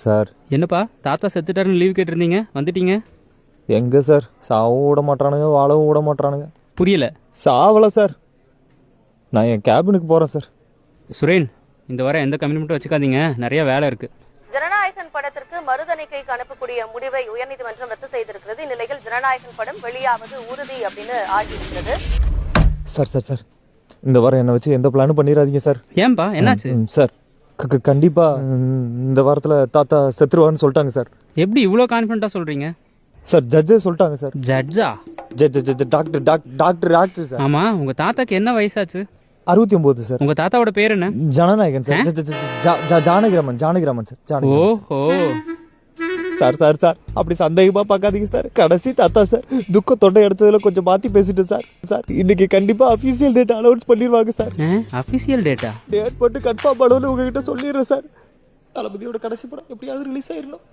Sir என்னப்பா தாத்தா செத்துட்டாருன்னு leave கேட்டிருந்தீங்க, வந்துட்டீங்க? எங்கே சார் சாவும் விட மாட்டானுங்க, வாழவும் விட மாட்டானுங்க. புரியல. சாவலை சார். நான் என் கேபினுக்கு போகிறேன் சார். சுரேன், இந்த வாரம் எந்த கமிட்மெண்ட்டும் வச்சுக்காதீங்க, நிறைய வேலை இருக்கு. ஜனநாயகன் படத்திற்கு மறுதணிக்கைக்கு அனுப்பக்கூடிய முடிவை உயர்நீதிமன்றம் ரத்து செய்திருக்கிறது. இந்நிலையில் ஜனநாயகன் படம் வெளியாவது உறுதி அப்படின்னு ஆகியிருக்கிறது. சார் சார் சார் இந்த வாரம் என்னை வச்சு எந்த பிளானும் பண்ணிடாதீங்க சார். ஏன்பா, என்னாச்சு? சார் கண்டிப்பாக இந்த வாரத்தில் தாத்தா செத்துருவான்னு சொல்லிட்டாங்க சார். எப்படி இவ்வளோ கான்ஃபிடண்ட்டாக சொல்கிறீங்க? சார் ஜட்ஜே சொல்லிட்டாங்க சார். ஜட்ஜா? Doctor sir. ஆமாம், உங்கள் தாத்தாக்கு என்ன வயசாச்சு? 69 சார். உங்கள் தாத்தாவோட பேர் என்ன? ஜனநாயகன் சார். ஜானகிராமன் சார். ஓஹோ. சார் சார் சார் அப்படி சந்தேகமாக பார்க்காதீங்க சார். கடைசி தாத்தா சார். துக்க தொண்டை எடுத்ததுல கொஞ்சம் மாற்றி பேசிட்டு சார். சார் இன்னைக்கு கண்டிப்பாக அஃபீஷியல் டேட் அனௌன்ஸ் பண்ணிடுவாங்க சார். Official data? டேட் போட்டு கன்ஃபார்ம் பண்ணணும்னு உங்ககிட்ட சொல்லிடுறேன் சார். தளபதியோட கடைசி படம் எப்படியாவது ரிலீஸ் ஆயிடணும்.